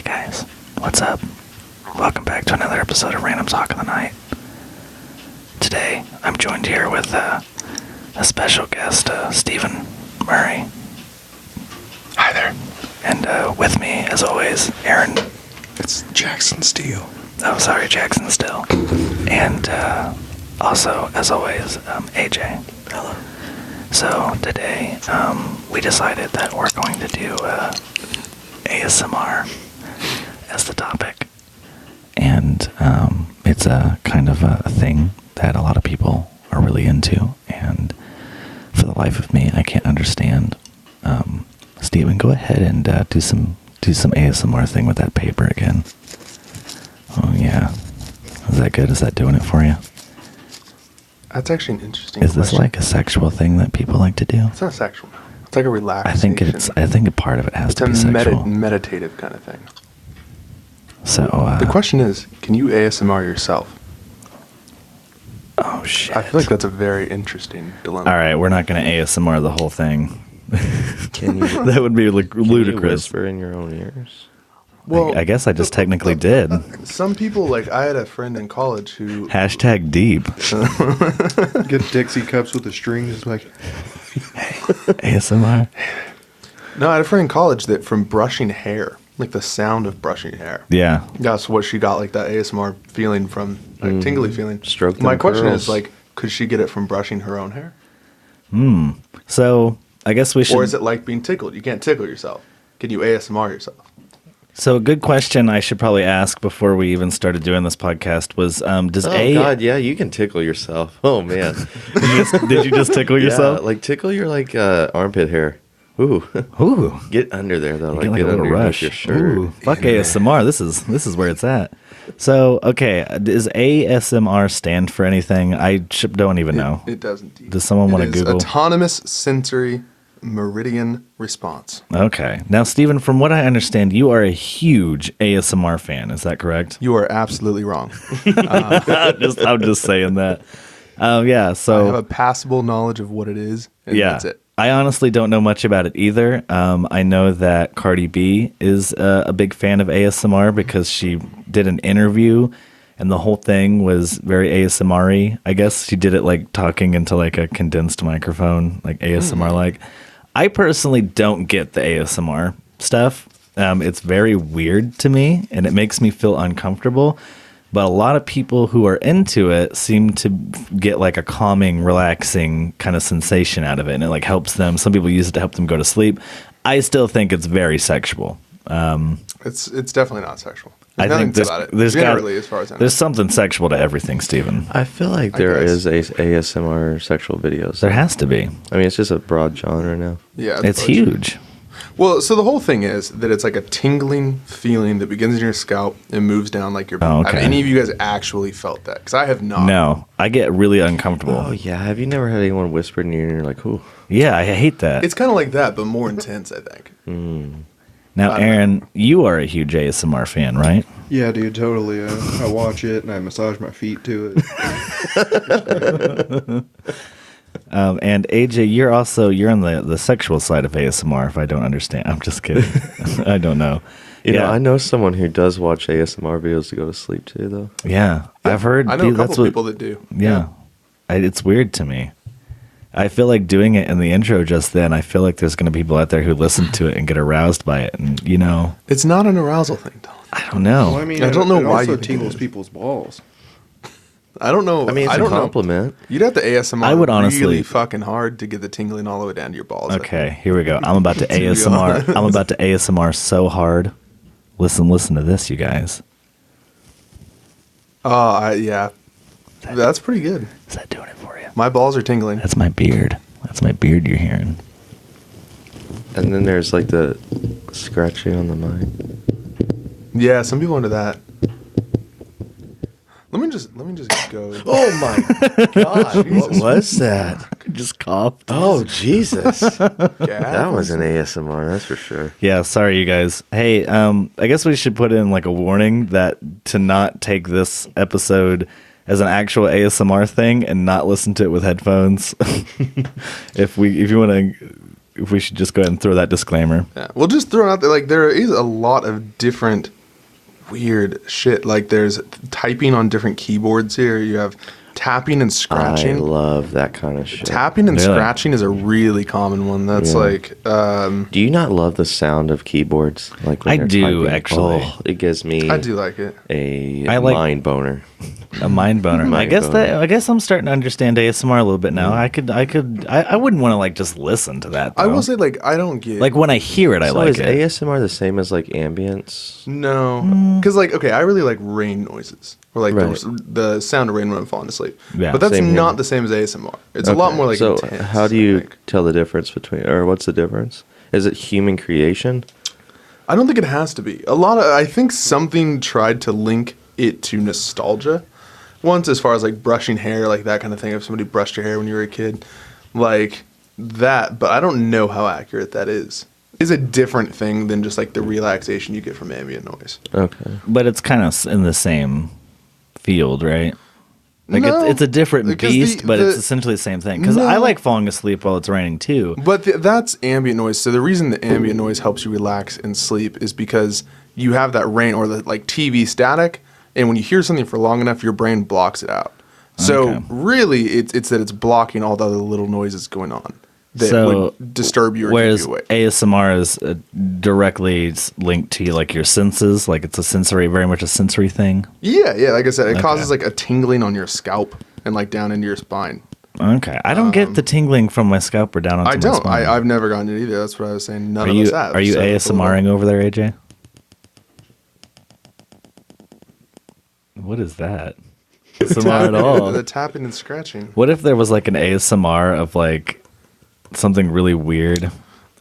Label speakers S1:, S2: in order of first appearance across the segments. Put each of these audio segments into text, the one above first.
S1: guys, what's up? Welcome back to another episode of Random Talk of the Night. Today, I'm joined here with a special guest, Stephen Murray.
S2: Hi there.
S1: And with me, as always, Aaron.
S2: It's Jackson Steele.
S1: Oh, sorry, Jackson Steele. And also, as always, AJ.
S2: Hello.
S1: So today, we decided that we're going to do ASMR as the topic. And it's a kind of a thing that a lot of people are really into. And for the life of me, I can't understand. Steven, go ahead and do some ASMR thing with that paper again. Oh, yeah. Is that good? Is that doing it for you?
S2: That's actually an interesting
S1: Is this
S2: question.
S1: like a sexual thing that people like to do?
S2: It's not sexual. It's like a relaxation.
S1: I think a part of it has to be
S2: It's
S1: sexual.
S2: a meditative kind of thing.
S1: So
S2: The question is, can you ASMR yourself?
S1: oh shit.
S2: I feel like that's a very interesting dilemma.
S1: All right, we're not going to ASMR the whole thing.
S3: Can you,
S1: That would be
S3: can you
S1: ludicrous.
S3: whisper in your own ears?
S2: Well,
S1: I guess I just technically did.
S2: some people, like I had a friend in college who
S1: Hashtag deep.
S4: Get Dixie cups with the strings, like
S1: ASMR.
S2: No, I had a friend in college that from brushing hair, like the sound of brushing hair.
S1: Yeah.
S2: That's what she got, like that ASMR feeling from, like tingly feeling.
S3: Stroke them
S2: My question
S3: curls.
S2: is, like, could she get it from brushing her own hair?
S1: So I guess we should.
S2: Or is it like being tickled? You can't tickle yourself. Can you ASMR yourself?
S1: So a good question I should probably ask before we even started doing this podcast was, does
S3: Oh God, yeah, you can tickle yourself. Oh man,
S1: did you just tickle yourself?
S3: Yeah, like tickle your armpit hair. Ooh,
S1: Ooh.
S3: get under there though.
S1: Get like a little
S3: underneath
S1: rush.
S3: your shirt.
S1: Ooh, fuck ASMR. This is where it's at. So, okay, does ASMR stand for anything? I don't even know.
S2: It does indeed.
S1: Does someone wanna
S2: It is
S1: Google?
S2: Autonomous sensory meridian response.
S1: Okay. Now, Stephen, from what I understand, you are a huge ASMR fan. Is that correct?
S2: You are absolutely wrong.
S1: I'm just saying that. Yeah.
S2: I have
S1: So
S2: a passable knowledge of what it is, and
S1: yeah,
S2: that's it.
S1: I honestly don't know much about it either. I know that Cardi B is a big fan of ASMR because she did an interview, and the whole thing was very ASMR-y. I guess she did it like talking into like a condensed microphone, like ASMR. Like, I personally don't get the ASMR stuff. It's very weird to me, and it makes me feel uncomfortable. But a lot of people who are into it seem to get like a calming, relaxing kind of sensation out of it, and it like helps them. Some people use it to help them go to sleep. I still think it's very sexual.
S2: It's definitely not sexual.
S1: I
S2: There's
S1: think
S2: nothing about it.
S1: there's
S2: Generally, as far as I know.
S1: there's something sexual to everything, Stephen.
S3: I feel like
S2: I
S3: there
S2: guess.
S3: is ASMR sexual videos.
S1: There has to be.
S3: I mean, it's just a broad genre now.
S2: Yeah,
S1: It's
S2: budget.
S1: huge.
S2: Well, so the whole thing is that it's like a tingling feeling that begins in your scalp and moves down like your.
S1: Oh, okay.
S2: Have any of you guys actually felt that? Because I have not.
S1: No, I get really uncomfortable.
S3: Oh yeah, have you never had anyone whisper in your ear and you're like, ooh?
S1: Yeah, I hate that.
S2: It's kind of like that, but more intense, I think.
S1: Now, Aaron, you are a huge ASMR fan, right?
S4: yeah, dude, totally. I watch it and I massage my feet to it.
S1: And AJ, you're on the sexual side of ASMR. If I don't understand, I'm just kidding. I don't know.
S3: You know,
S1: Yeah.
S3: I know someone who does watch ASMR videos to go to sleep too, though.
S1: Yeah, I've heard.
S2: I know a
S1: that's
S2: couple
S1: what-
S2: people that do.
S1: Yeah, it's weird to me. I feel like doing it in the intro just then. I feel like there's going to be people out there who listen to it and get aroused by it, and
S2: It's not an arousal thing, Tom.
S1: I don't know.
S4: Well, I mean,
S2: I don't know
S4: it
S2: why
S4: also
S2: you think it
S4: tingles
S2: is.
S4: people's balls.
S2: I don't know.
S3: I mean, it's
S2: I
S3: a
S2: don't know.
S3: compliment.
S2: You'd have to ASMR
S1: I would honestly-
S2: really fucking hard to get the tingling all the way down to your balls. I think.
S1: Okay, here we go. I'm about to
S2: To be
S1: ASMR.
S2: honest.
S1: I'm about to ASMR so hard. Listen to this, you guys.
S2: Yeah. That's pretty good.
S1: Is that doing it for you?
S2: My balls are tingling.
S1: That's my beard. That's my beard you're hearing.
S3: And then there's like the scratching on the mic.
S2: Yeah, some people into that. Let me just go.
S3: Oh my God!
S2: Jesus.
S3: What was that?
S1: Just coughed.
S3: Oh Jesus! That
S2: That
S3: was an ASMR, that's for sure.
S1: Yeah, sorry you guys. Hey, I guess we should put in like a warning that to not take this episode as an actual ASMR thing and not listen to it with headphones. if we should just go ahead and throw that disclaimer.
S2: Yeah, we'll just throw it out there. Like there is a lot of different weird shit. Like there's typing on different keyboards here. You have tapping and
S3: I
S2: scratching.
S3: love that kind of shit.
S2: Tapping and
S1: Really?
S2: scratching is a really common one. That's
S3: Yeah.
S2: like,
S3: Do you not love the sound of keyboards? Like when
S1: I
S3: they're
S1: do,
S3: typing?
S1: actually.
S3: Oh, it gives me
S2: I do like it.
S3: a
S1: I like-
S3: mind boner.
S1: A mind boner. I
S3: Mind
S1: guess
S3: boner.
S1: I guess I'm starting to understand ASMR a little bit now. I wouldn't want to like just listen to that.
S2: I
S1: though.
S2: will say, like, I don't get
S1: like when I hear it, I
S3: So
S1: like
S3: is
S1: it.
S3: ASMR the same as like ambience?
S2: No, because like, okay, I really like rain noises or like
S3: Right.
S2: the sound of rain when I'm falling asleep.
S1: Yeah,
S2: but that's
S3: same here.
S2: not the same as ASMR. It's a lot
S3: Okay.
S2: more like
S3: so
S2: intense.
S3: how do
S2: I
S3: you
S2: think.
S3: tell the difference between, or what's the difference? Is it human creation?
S2: I don't think it has to be. I think something tried to link it to nostalgia once, as far as like brushing hair, like that kind of thing. If somebody brushed your hair when you were a kid, like that. But I don't know how accurate that is. Is a different thing than just like the relaxation you get from ambient noise.
S3: Okay.
S1: But it's kind of in the same field, right? Like
S2: No,
S1: it's a different
S2: because
S1: beast, but it's
S2: the-
S1: essentially the same thing. Because I
S2: No.
S1: like falling asleep while it's raining too.
S2: But that's ambient noise. So the reason the ambient noise helps you relax and sleep is because you have that rain or the like TV static, and when you hear something for long enough, your brain blocks it out. So
S1: Okay.
S2: really, it's that it's blocking all the other little noises going on that
S1: So,
S2: would disturb you or keep
S1: Whereas
S2: you awake.
S1: ASMR is directly linked to like your senses, like it's very much a sensory thing.
S2: Yeah, like I said, it
S1: Okay.
S2: causes like a tingling on your scalp and like down into your spine.
S1: Okay, I don't get the tingling from my scalp or down onto
S2: I
S1: my
S2: don't.
S1: spine.
S2: I've never gotten it either. That's what I was saying. None
S1: Are
S2: of
S1: you
S2: us have.
S1: are you
S2: so-
S1: ASMRing over there, AJ? What is that? ASMR at all?
S2: The tapping and scratching.
S1: What if there was like an ASMR of like something really weird?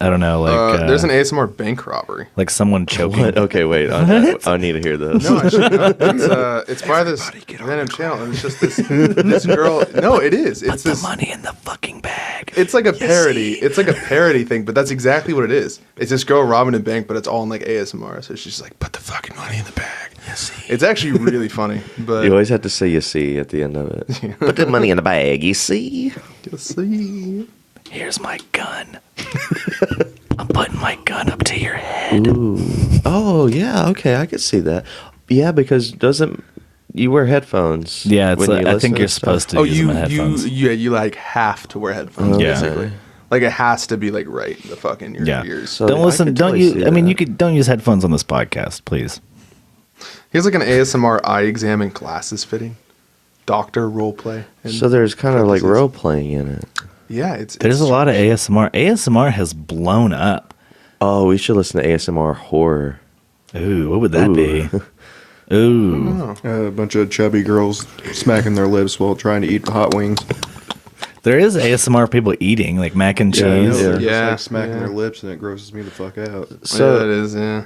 S1: I don't know, like
S2: There's an ASMR bank robbery.
S1: like someone choking.
S3: What? Okay, wait. I need to hear this.
S2: No, I should know. It's by this Venom channel, and it's just this girl. No, it is. It's
S1: The
S2: this.
S1: money in the fucking bag.
S2: It's like a parody. It's like a parody thing, but that's exactly what it is. It's this girl robbing a bank, but it's all in like ASMR. So she's like, "Put the fucking money in the bag." It's actually really funny, but
S3: You always have to say "you see" at the end of it. Put the money in the bag. You see.
S2: you'll see.
S1: Here's my gun. I'm putting my gun up to your head.
S3: Ooh. Oh yeah. Okay, I could see that. Yeah, because doesn't you wear headphones?
S1: Yeah, it's
S3: when
S1: like,
S3: you
S1: I
S3: listen
S1: think
S3: to
S1: you're
S3: stuff?
S1: supposed to
S2: Oh,
S1: use them in headphones.
S2: you like have to wear headphones,
S1: Yeah.
S2: basically. Like it has to be like right in the fucking your
S1: Yeah.
S2: ears.
S3: So-
S1: Don't
S3: I
S1: listen.
S3: could
S1: Don't
S3: totally
S1: you?
S3: see
S1: I mean,
S3: that.
S1: you could don't use headphones on this podcast, please.
S2: Here's like an ASMR eye exam and glasses fitting, doctor role play. And
S3: So there's kind of like
S2: purposes.
S3: role playing in it.
S2: Yeah,
S1: There's a
S2: it's-
S1: lot of ASMR. ASMR has blown up.
S3: Oh, we should listen to ASMR horror.
S1: Ooh, what would that
S3: Ooh.
S1: be? Ooh,
S4: A bunch of chubby girls smacking their lips while trying to eat hot wings.
S1: there is ASMR people eating like mac and
S4: Yeah, I know,
S1: cheese.
S4: they're
S3: Yeah.
S4: just,
S2: Yeah,
S4: like smacking
S2: yeah.
S4: their lips, and it grosses me the fuck out.
S3: So
S2: yeah, it is. Yeah.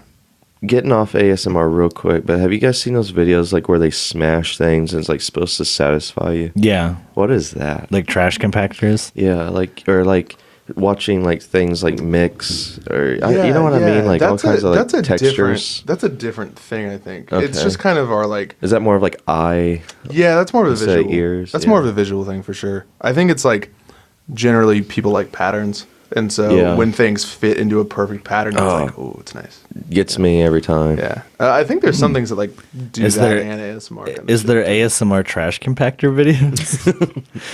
S3: getting off ASMR real quick, but have you guys seen those videos like where they smash things and it's like supposed to satisfy you?
S1: Yeah,
S3: What is that?
S1: like trash compactors.
S3: Yeah, like or like watching like things like mix or you know what I mean, like all kinds of like textures.
S2: That's a different thing. I think it's
S3: Okay.
S2: just kind of our like.
S3: Is that more of like eye?
S2: Yeah, that's more of a
S3: Instead of
S2: visual.
S3: ears,
S2: That's
S3: yeah.
S2: more of a visual thing for sure. I think it's like generally people like patterns, and so
S3: Yeah.
S2: when things fit into a perfect pattern, it's like, oh, it's nice.
S3: Gets me every time.
S2: Yeah, I think there's some things that like do
S1: Is
S2: that
S1: there-
S2: and ASMR. Kind of
S1: Is
S2: shit.
S1: there ASMR trash compactor videos?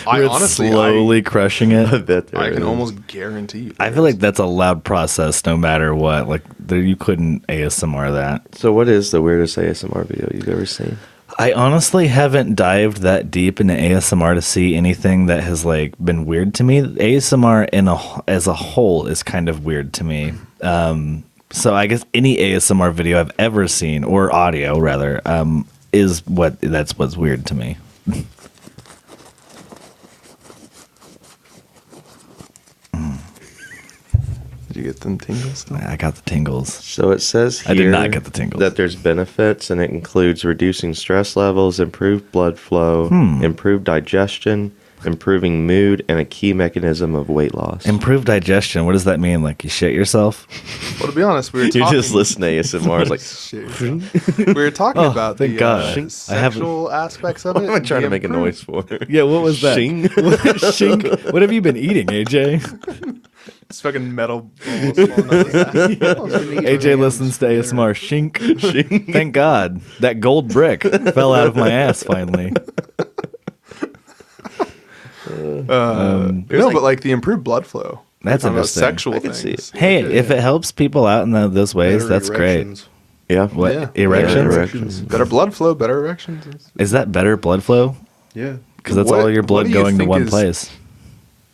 S2: I
S1: Where it's
S2: honestly,
S1: slowly crushing
S3: I
S1: it.
S3: bet there
S2: I can
S3: is.
S2: almost guarantee you.
S1: I
S2: there
S1: feel like
S2: is.
S1: that's a loud process, no matter what. Like there, you couldn't ASMR that.
S3: So what is the weirdest ASMR video you've ever seen?
S1: I honestly haven't dived that deep into ASMR to see anything that has like been weird to me. ASMR as a whole is kind of weird to me. So I guess any ASMR video I've ever seen, or audio rather, is what's weird to me.
S2: Did you get them tingles? Still?
S1: I got the tingles.
S3: So it says here
S1: I did not get the tingles.
S3: that there's benefits, and it includes reducing stress levels, improved blood flow, improved digestion, improving mood, and a key mechanism of weight loss.
S1: Improved digestion. What does that mean? Like you shit yourself?
S2: Well, to be honest, we were
S3: you
S2: talking.
S3: just listen to ASMR. It's like,
S2: Shit. We were talking
S1: Oh,
S2: about
S1: thank
S2: the
S1: God. I haven't-
S2: sexual aspects of it.
S3: what am I trying to
S2: the
S3: make a
S2: improved-
S3: noise for?
S1: Yeah. What was that?
S3: Shing.
S1: Shink. What have you been eating, AJ?
S2: It's fucking metal balls falling out of his ass.
S1: AJ listens to ASMR. Shink. Shink. Thank God that gold brick fell out of my ass finally.
S2: No, but like the improved blood flow.
S1: That's
S2: Talking about
S1: interesting.
S2: sexual
S3: I can see
S2: things.
S1: Hey, if it helps people out in those ways,
S4: Better
S1: that's
S4: erections.
S3: Yeah.
S1: great. What
S2: Yeah.
S1: erections?
S3: Erections.
S2: Better blood flow, better erections.
S1: Is that better blood flow?
S4: Yeah.
S1: Because that's
S2: What-
S1: all your
S2: what
S1: blood
S2: do you
S1: going to
S2: think
S1: one
S2: is-
S1: place.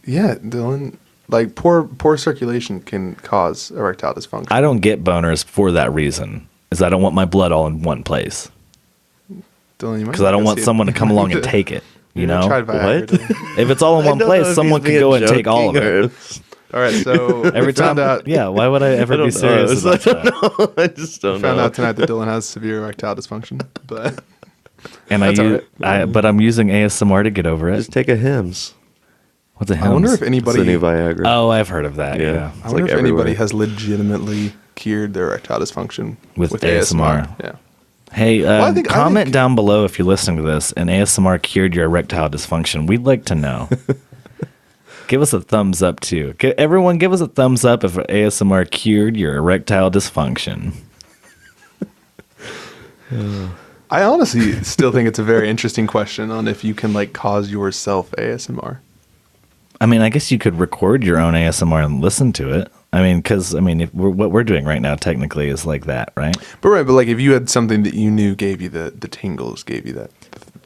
S2: Yeah, Dylan. Like poor circulation can cause erectile dysfunction.
S1: I don't get boners for that reason. Is I don't want my blood all in one place.
S2: Dylan,
S1: Because I don't want someone to come along and take it. You know,
S2: Tried Viagra,
S3: What?
S2: Dylan.
S1: if it's all in one place, someone could go and take all of it.
S2: All right, so
S1: Every
S2: we found
S1: time,
S2: out,
S1: yeah. Why would I ever be serious about that?
S3: I just don't
S2: found
S3: know.
S2: out tonight that Dylan has severe erectile dysfunction. But
S1: And
S2: That's all
S1: but I'm using ASMR to get over it.
S3: Just take a Hims.
S1: What's a
S2: I wonder
S1: Hims?
S2: if
S3: It's the new
S2: anybody.
S3: Viagra.
S1: Oh, I've heard of that.
S3: Yeah.
S1: Yeah,
S2: I wonder
S3: like
S2: if anybody
S3: everywhere.
S2: has legitimately cured their erectile dysfunction
S1: With ASMR.
S2: Yeah.
S1: Hey,
S2: I think-
S1: comment down below if you're listening to this and ASMR cured your erectile dysfunction. We'd like to know. Give us a thumbs up too. Everyone, give us a thumbs up if ASMR cured your erectile dysfunction.
S2: I honestly still think it's a very interesting question on if you can like cause yourself ASMR.
S1: I mean, I guess you could record your own ASMR and listen to it. I mean, because what we're doing right now technically is like that, right?
S2: But like if you had something that you knew gave you the tingles, gave you that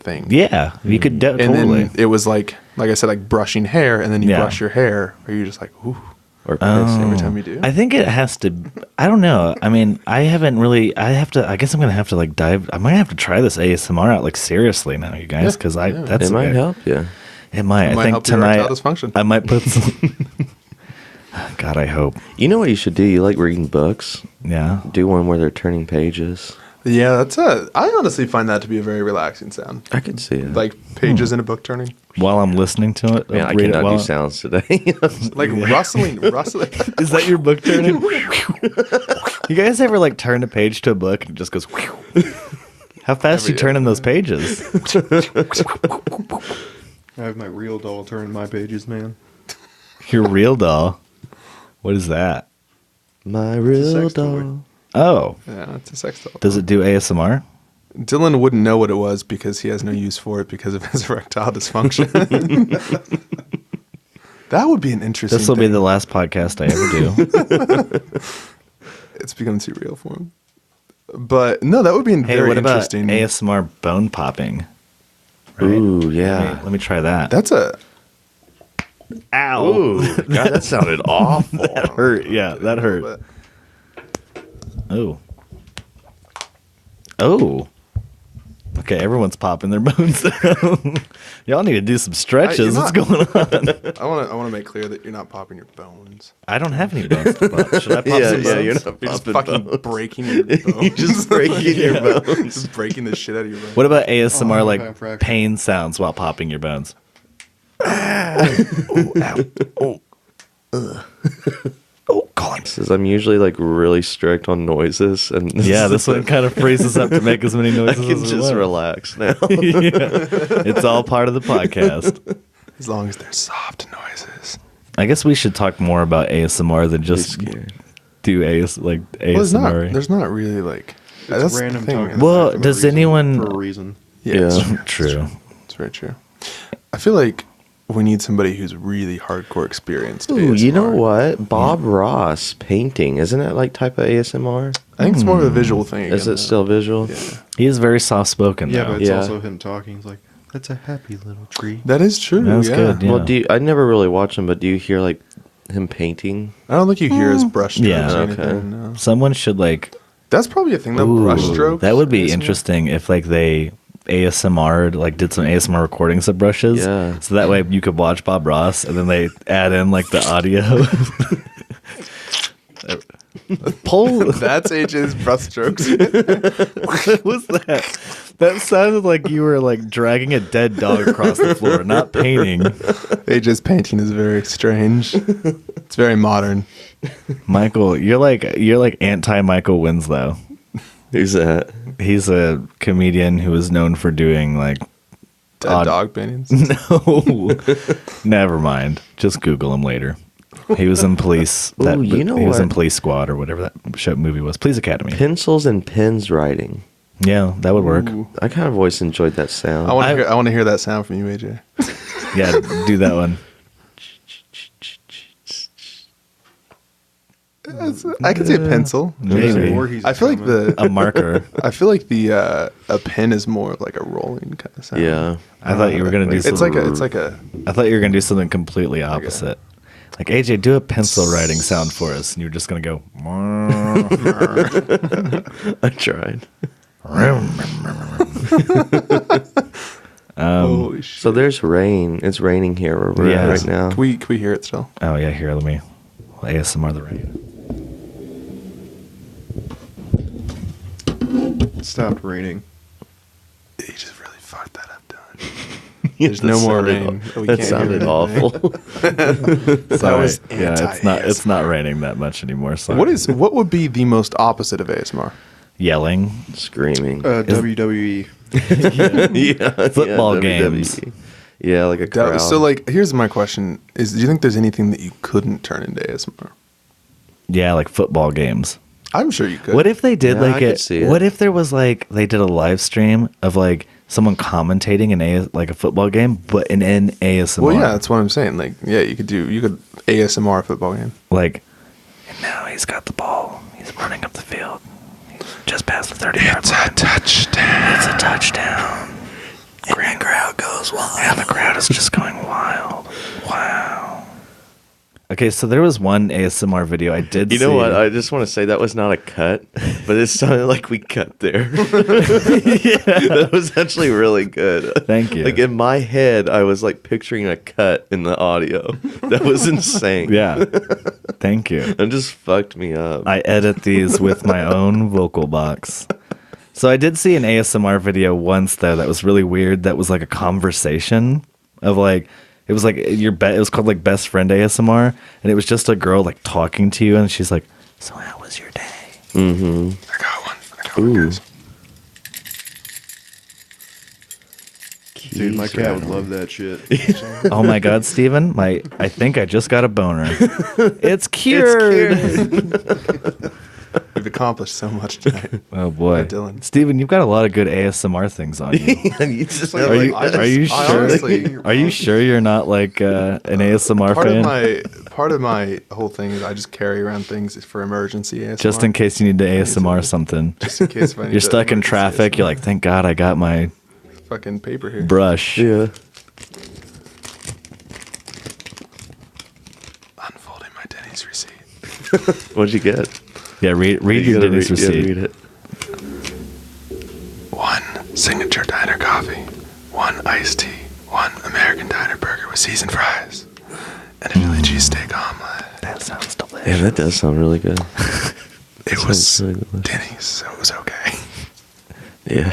S2: thing.
S1: Yeah, you could
S2: And
S1: totally.
S2: then it was like I said, like brushing hair, and then you
S1: Yeah.
S2: brush your hair, or you just like, ooh,
S3: Or pissing.
S2: every time you do.
S1: I think it has to. I don't know. I mean, I haven't really. I have to. I guess I'm gonna have to like dive. I might have to try this ASMR out like seriously now, you guys, because that's
S3: It might help you.
S1: It might.
S2: It might
S1: I think
S2: help your
S1: tonight
S2: erectile dysfunction.
S1: I might put some. God, I hope.
S3: You know what you should do? You like reading books?
S1: Yeah.
S3: Do one where they're turning pages.
S2: Yeah, I honestly find that to be a very relaxing sound.
S3: I could see it.
S2: Like pages in a book turning,
S1: While I'm listening to it,
S3: Man, I
S1: read it
S3: cannot
S1: while-
S3: do sounds today.
S2: like rustling.
S1: Is that your book turning? You guys ever like turn a page to a book and it just goes? How fast you turning those pages?
S4: I have my real doll turn my pages, man.
S1: Your real doll. What is that?
S3: My
S4: a
S3: real
S4: sex toy.
S3: doll.
S1: Oh,
S2: Yeah, it's a sex doll.
S1: does it do ASMR?
S2: Dylan wouldn't know what it was because he has no use for it because of his erectile dysfunction. That would be an interesting.
S1: This will be
S2: thing.
S1: the last podcast I ever do.
S2: It's becoming too real for him. But no, that would be
S1: Hey,
S2: very
S1: what about
S2: interesting.
S1: ASMR bone popping? Right?
S3: Ooh, yeah.
S1: Let me try that.
S2: That's a
S1: Ow!
S3: Ooh, God, that sounded awful.
S1: That hurt. Yeah, that hurt.
S2: but
S1: Oh. Oh. Okay, everyone's popping their bones. Y'all need to do some stretches.
S2: you're
S1: What's
S2: not-
S1: going on?
S2: I want to make clear that you're not popping your bones.
S1: I don't have any bones to pop. Should I pop
S3: Yeah,
S1: some
S3: yeah,
S1: bones?
S3: you're not
S2: You're just
S3: popping
S2: fucking
S3: bones.
S2: breaking your bones.
S3: You're just breaking your bones.
S2: Just breaking the shit out of your bones.
S1: What about ASMR
S4: Oh,
S1: like
S4: okay, fracture.
S1: pain sounds while popping your bones? Oh, God.
S3: Says I'm usually like really strict on noises, and
S1: Yeah, this one kind of frees us up to make as many
S3: I
S1: noises
S3: can
S1: as we
S3: just
S1: want.
S3: relax now.
S1: It's all part of the podcast.
S2: As long as they're soft noises.
S1: I guess we should talk more about ASMR than just
S3: scared.
S1: do
S2: Well, there's not.
S1: ASMR.
S2: There's not really like.
S4: It's
S2: that's
S4: random
S2: the thing.
S4: talking.
S1: Well,
S4: for a
S1: does
S4: reason,
S1: anyone-
S4: For a reason.
S2: Yeah,
S3: Yeah.
S1: True.
S2: It's very true. I feel like we need somebody who's really hardcore experienced.
S3: Ooh, you know
S2: ASMR.
S3: what? Bob Ross painting, isn't that like type of ASMR?
S2: I think it's more of a visual thing.
S3: Is
S2: again,
S3: it still visual?
S2: though. Yeah.
S1: He is very soft spoken
S4: Yeah,
S1: though.
S4: but it's
S3: Yeah.
S4: also him talking. He's like, "That's a happy little tree."
S2: That is true.
S1: That's
S2: yeah.
S1: good, yeah.
S3: Well, I never really watch him, but do you hear like him painting?
S2: I don't think you hear his brush strokes
S1: Yeah.
S2: or
S3: Okay.
S2: anything. No.
S1: Someone should like
S2: That's probably a thing. The
S1: ooh,
S2: brush strokes.
S1: that would be
S2: ASMR.
S1: interesting if like they ASMR like did some ASMR recordings of brushes.
S3: Yeah.
S1: So that way you could watch Bob Ross and then they add in like the audio. Pull
S2: That's AJ's brush strokes.
S1: what was that? That sounded like you were like dragging a dead dog across the floor, not painting.
S2: AJ's painting is very strange. It's very modern.
S1: Michael, you're like anti Michael Winslow.
S3: Who's that?
S1: He's a comedian who is known for doing like
S2: Dead
S1: Odd-
S2: dog paintings.
S1: no, never mind. Just Google him later. He was in Police.
S3: Ooh, you know
S1: he was in
S3: what?
S1: Police Squad or whatever that movie was. Police Academy.
S3: Pencils and pens writing.
S1: Yeah, that would work.
S2: Ooh.
S3: I kind of always enjoyed that sound.
S2: I want to hear that sound from you, AJ.
S1: Yeah, do that one.
S2: I could say a pencil.
S1: Maybe.
S4: Voorhees
S2: I
S4: is
S2: feel like
S4: coming.
S1: A marker.
S2: I feel like a pen is more of like a rolling kind of sound.
S3: Yeah.
S1: I thought you were gonna do
S2: It's
S1: something.
S2: like a
S1: I thought you were gonna do something completely opposite. Like AJ, do a pencil writing sound for us, and you're just gonna go.
S3: I tried.
S2: holy shit.
S3: So there's rain. It's raining here where we're
S1: Yeah.
S3: at right now.
S2: Can we hear it still?
S1: Oh yeah, here. Let me ASMR the rain.
S4: It stopped raining.
S2: You just really fucked that up, Dylan.
S3: Yeah,
S2: There's
S3: that
S2: no more
S3: sounded
S2: rain.
S3: aw-
S2: We
S3: That
S2: can't
S3: sounded
S2: hear
S3: awful.
S1: Sorry.
S2: was
S1: Yeah, it's not
S2: anti-ASMR.
S1: raining that much anymore. Sorry.
S2: What would be the most opposite of ASMR?
S1: Yelling?
S3: Screaming.
S4: WWE.
S3: yeah.
S1: Football
S3: WWE.
S1: games.
S3: Yeah, like a crowd.
S2: So like, here's my question: do you think there's anything that you couldn't turn into ASMR?
S1: Yeah, like football games.
S2: I'm sure you could.
S1: What if they did
S3: Yeah, I
S1: like
S3: could
S1: it?
S3: see it.
S1: What if there was like they did a live stream of like someone commentating like a football game, but in ASMR?
S2: Well, yeah, that's what I'm saying. Like, yeah, you could ASMR a football game.
S1: Like, and now he's got the ball. He's running up the field. He's just past the 30-yard line.
S2: touchdown.
S1: It's a touchdown. And the crowd goes wild. And the crowd is just going wild. Wow. Okay, so there was one ASMR video I did
S3: You
S1: see.
S3: know what? I just want to say that was not a cut, but it sounded like we cut there. That was actually really good.
S1: Thank you.
S3: Like in my head, I was like picturing a cut in the audio. That was insane.
S1: Yeah. Thank you.
S3: It just fucked me up.
S1: I edit these with my own vocal box. So I did see an ASMR video once though that was really weird. That was like a conversation of like it was like it was called like best friend ASMR, and it was just a girl like talking to you, and she's like, "So how was your day?"
S3: Mm-hmm.
S2: I got one.
S3: Ooh.
S2: Guys.
S4: Dude, my cat would love that shit.
S1: Oh my God, Steven, I think I just got a boner. It's cured.
S2: We've accomplished so much tonight.
S1: Oh boy,
S2: Dylan.
S1: Steven, you've got a lot of good ASMR things on you.
S3: You just
S4: Like,
S1: Are you
S2: I
S1: are you
S2: I
S1: sure?
S2: honestly-
S1: Are you sure you're not like an ASMR fan?
S2: Part of my whole thing is I just carry around things for emergency ASMR.
S1: Just in case you need to ASMR something.
S2: Just in case if I need
S1: You're
S2: to
S1: stuck in
S2: emergency
S1: traffic.
S2: ASMR.
S1: You're like, thank God I got my
S2: fucking paper here.
S1: brush.
S3: Yeah.
S2: Unfolding my Denny's receipt.
S3: What'd you get?
S1: Yeah, read
S3: You
S1: your
S3: gotta
S1: Denny's
S3: read- yeah,
S1: receipt.
S3: read it.
S2: 1 signature diner coffee, 1 iced tea, 1 American diner burger with seasoned fries, and a Philly cheesesteak omelet.
S1: That sounds delicious.
S3: Yeah, that does sound really good.
S2: It was
S3: sounds really delicious.
S2: Denny's, so it was okay.
S3: Yeah.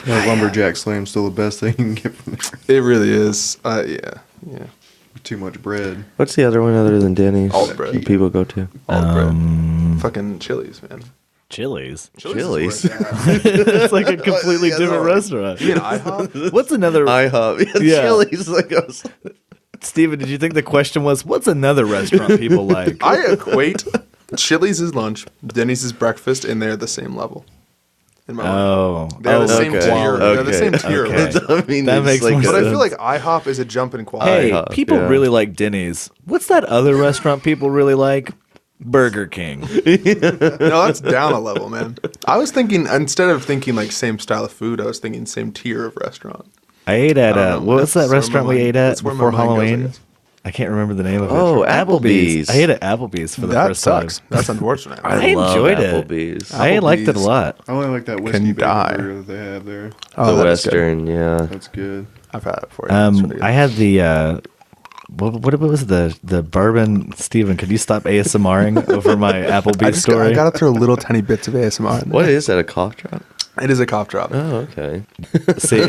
S4: That lumberjack slam's still the best thing you can get from there.
S2: It really is. Yeah.
S4: Too much bread.
S3: What's the other one other than Denny's?
S2: All the bread.
S3: that people go to?
S2: All the bread. Fucking Chili's, man.
S1: Chili's.
S3: Chili's.
S2: is where it's at.
S1: It's like a completely
S3: Yeah,
S1: different
S3: no.
S1: restaurant.
S2: You mean IHOP?
S1: What's another?
S3: IHOP.
S1: Yeah.
S3: Chili's. Like, I was,
S1: Steven, did you think the question was, what's another restaurant people like?
S2: I equate Chili's is lunch, Denny's is breakfast, and they're the same level. In my mind.
S1: Oh.
S2: They're the same
S3: okay.
S2: tier. They're the same tier.
S1: Okay.
S2: Right?
S3: I mean,
S1: That
S3: it's
S1: makes
S3: like
S1: more
S2: But I
S1: sense.
S2: feel like IHOP is a jump in quality.
S1: Hey,
S3: IHOP,
S1: people
S3: yeah.
S1: really like Denny's. What's that other restaurant people really like? Burger King.
S2: No, that's down a level, man. I was thinking, instead of thinking like same style of food, I was thinking same tier of restaurant.
S1: I ate at,
S2: I don't know.
S1: what was that
S2: That's where
S1: restaurant
S2: my
S1: we
S2: mind-
S1: ate at
S2: that's where my
S1: before
S2: mind goes, I
S1: Halloween?
S2: guess.
S1: I can't remember the name of it.
S3: Oh, Applebee's.
S1: I ate at Applebee's for the
S2: That
S1: first
S2: sucks.
S1: time.
S2: That's unfortunate.
S1: I
S3: love
S1: enjoyed it.
S3: Applebee's.
S1: I liked it a
S2: Applebee's.
S1: lot.
S4: I only like that whiskey bacon
S2: die.
S4: burger that they have there.
S2: Oh,
S3: The
S2: that is good.
S3: Western, yeah.
S4: That's good.
S2: I've had it before. Yeah, it's really good.
S1: I had the what was the bourbon? Steven, could you stop ASMRing over my Applebee's story?
S2: I got to throw little tiny bits of ASMR in there.
S3: What is that, a cough drop?
S2: It is a cough drop.
S3: Oh, okay.
S1: See,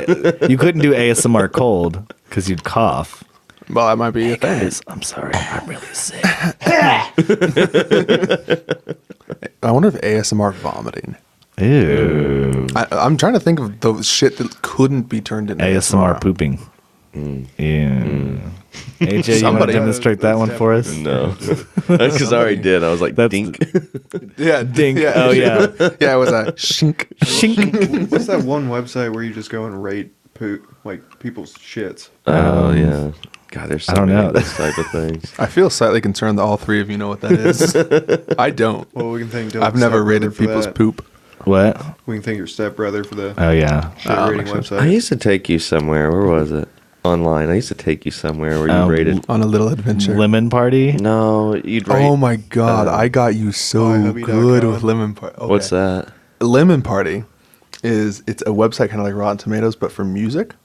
S1: you couldn't do ASMR cold because you'd cough.
S2: Well, that might be a thing.
S1: Guys, I'm sorry, I'm really sick.
S2: I wonder if ASMR vomiting.
S1: Ew.
S2: I'm trying to think of the shit that couldn't be turned into
S1: ASMR pooping. Yeah. AJ, you want to
S2: Somebody-
S1: demonstrate that one for us?
S3: No, because I already did. I was like,
S1: That's-
S3: dink.
S2: Yeah,
S1: Dink.
S2: Yeah,
S1: Oh, yeah.
S2: yeah. It was a shink.
S1: Shink.
S4: What's that one website where you just go and rate poop, like people's shits?
S3: Oh yeah. God, there's so
S1: I don't
S3: many
S1: know.
S3: of those type of things.
S2: I feel slightly concerned that all three of you know what that is. I don't.
S4: Well, we can thank Dylan's
S2: I've never
S4: stepbrother
S2: rated
S4: for
S2: people's
S4: that.
S2: poop.
S1: What?
S4: We can thank your stepbrother for the
S1: Oh, yeah.
S4: shit
S2: Oh,
S4: rating
S2: makes sense.
S3: I
S4: website.
S3: used to take you somewhere. Where was it? Online. I used to take you somewhere where you
S1: Um,
S3: rated.
S2: On a little adventure.
S1: Lemon Party?
S3: No, you'd rate.
S2: Oh my god, I got you so
S4: MyHubby.com.
S2: good with Lemon Party. Okay.
S3: What's that?
S2: Lemon Party it's a website kind of like Rotten Tomatoes, but for music.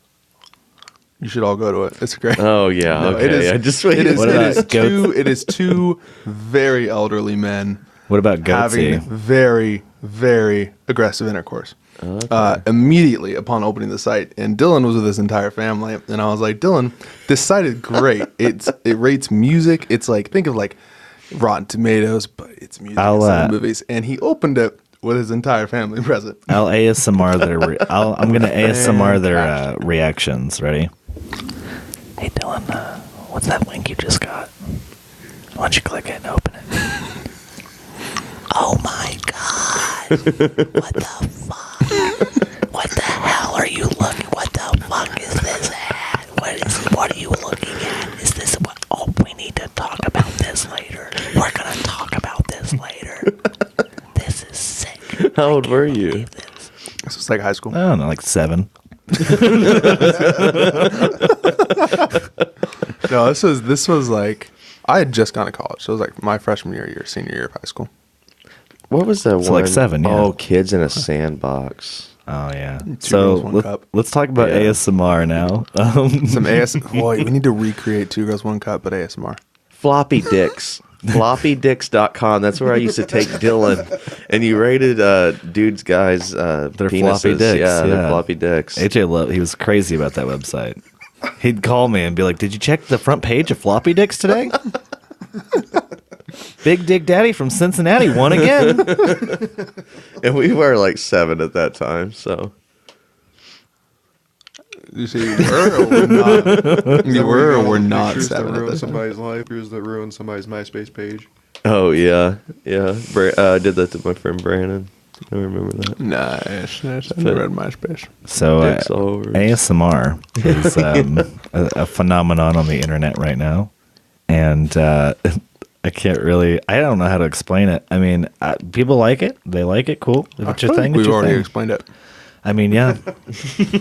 S2: You should all go to it. It's great.
S3: Oh yeah.
S2: No,
S3: Okay.
S2: it is.
S3: I just
S2: It
S3: waited.
S2: is,
S1: What
S2: it
S1: about
S2: is
S1: goats?
S2: two. It is two very elderly men
S1: What about
S2: having
S1: Goatsy?
S2: very, very aggressive intercourse.
S3: Okay.
S2: Immediately upon opening the site, and Dylan was with his entire family, and I was like, Dylan, this site is great. It rates music. It's like, think of like Rotten Tomatoes, but it's music
S1: I'll,
S2: instead of
S1: uh,
S2: movies. And he opened it with his entire family present.
S1: I'll ASMR their. I'm gonna ASMR their reactions. Ready? Hey Dylan, what's that link you just got? Why don't you click it and open it? Oh my god! What the fuck? What the hell are you looking? What the fuck is this ad? What are you looking at? Is this what? Oh, we need to talk about this later. We're gonna talk about this later. This is sick.
S3: How old were you?
S2: This was like high school.
S1: I don't know, like 7.
S2: No, this was like I had just gone to college. So it was like my freshman year, senior year of high school.
S3: What was that
S1: So,
S3: one?
S1: like 7, yeah.
S3: Oh, kids in a sandbox.
S1: Oh yeah.
S2: Girls, One
S1: So
S2: Cup.
S1: let's talk about
S3: Yeah.
S1: ASMR now.
S2: Some Boy, we need to recreate Two Girls, One Cup, but ASMR.
S3: Floppy dicks. Floppydicks.com. That's where I used to take Dylan. And you rated dudes, guys,
S1: Their
S3: penises.
S1: floppy dicks.
S3: Yeah, their floppy dicks.
S1: AJ he was crazy about that website. He'd call me and be like, "Did you check the front page of Floppy Dicks today?" Big Dick Daddy from Cincinnati won again.
S3: And we were like 7 at that time, so.
S2: You see, you were or were not? You were or were not
S4: Pictures that
S2: 7 at
S4: ruined
S2: this time.
S4: somebody's life. Pictures that ruined somebody's MySpace page.
S3: Oh, yeah. Yeah. I did that to my friend Brandon. I remember that.
S2: Nice. I never read MySpace.
S1: So
S3: Dicks all over.
S1: ASMR is a phenomenon on the internet right now, and I can't really. I don't know how to explain it. I mean, people like it. They like it. Cool. If it's your thing, it's
S2: We've
S1: your
S2: already
S1: thing.
S2: explained it.
S1: I mean, yeah.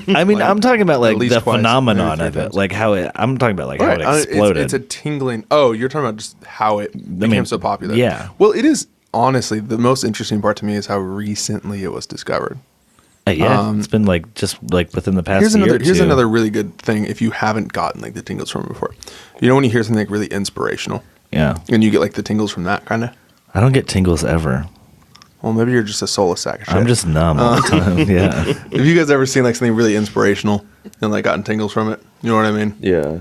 S1: I mean, I'm talking about like
S2: at least
S1: the
S2: twice,
S1: phenomenon
S2: maybe
S1: of
S2: 3
S1: it,
S2: times.
S1: like how it. I'm talking about like how it
S2: Right,
S1: exploded.
S2: It's a tingling. Oh, you're talking about just how it became so popular.
S1: yeah.
S2: Well, it is honestly the most interesting part to me is how recently it was discovered.
S1: Yeah, it's been like just like within the past
S2: Here's
S1: year.
S2: another.
S1: or
S2: Here's
S1: two.
S2: another really good thing. If you haven't gotten like the tingles from it before, you know when you hear something like really inspirational,
S1: Yeah,
S2: and you get like the tingles from that kind of.
S1: I don't get tingles ever.
S2: Well, maybe you're just a soulless sack of shit.
S1: I'm just numb all the time. Yeah.
S2: Have you guys ever seen like something really inspirational and like gotten tingles from it? You know what I mean?
S3: Yeah.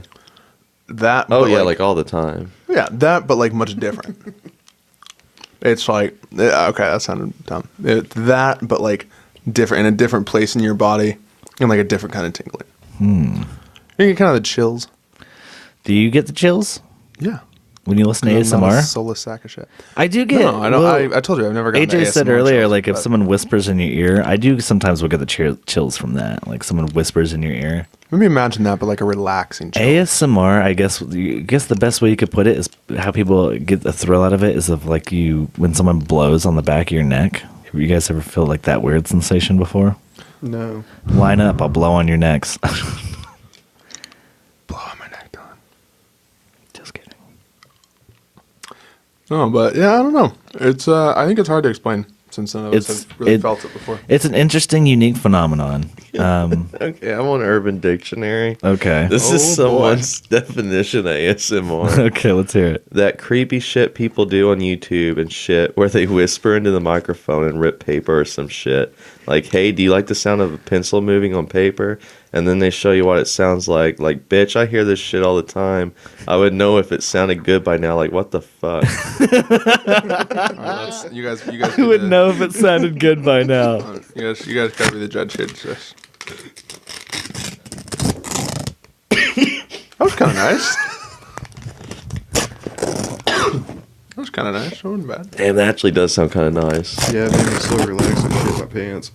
S2: That.
S3: Oh,
S2: but,
S3: yeah, like all the time.
S2: yeah, that, but like much different. It's like okay, that sounded dumb. That, but like different in a different place in your body and like a different kind of tingling. You get kind of the chills.
S1: Do you get the chills
S2: Yeah.
S1: when you listen to
S2: I'm not a
S1: ASMR?
S2: soulless sack of shit.
S1: I do get.
S2: No, I don't.
S1: well,
S2: I told you I've never gotten
S1: AJ
S2: the
S1: said
S2: ASMR
S1: earlier,
S2: chills,
S1: like if
S2: but-
S1: someone whispers in your ear, I do sometimes will get the chills from that. Like someone whispers in your ear.
S2: Let me imagine that, but like a relaxing chill.
S1: ASMR, I guess the best way you could put it is how people get the thrill out of it is of like when someone blows on the back of your neck. Have you guys ever felt like that weird sensation before?
S4: No.
S1: Line up, I'll blow on your necks.
S2: Blow on my neck, Don.
S1: Just kidding.
S2: No, but yeah, I don't know. It's I think it's hard to explain since none of us have really felt it before.
S1: It's an interesting, unique phenomenon.
S3: Okay, I'm on Urban Dictionary.
S1: Okay.
S3: This
S2: Oh,
S3: is someone's definition of ASMR.
S1: Okay, let's hear it.
S3: That creepy shit people do on YouTube and shit where they whisper into the microphone and rip paper or some shit. Like, hey, do you like the sound of a pencil moving on paper? And then they show you what it sounds like. Like, bitch, I hear this shit all the time. I would know if it sounded good by now. Like, what the fuck?
S2: You guys
S1: Who would know if it sounded good by now?
S2: You guys gotta be the judge here. Just. That was kind of nice. Kind of nice. Not bad.
S3: Damn, that actually does sound kind of nice.
S4: Yeah, it made me so relaxed and shit my pants.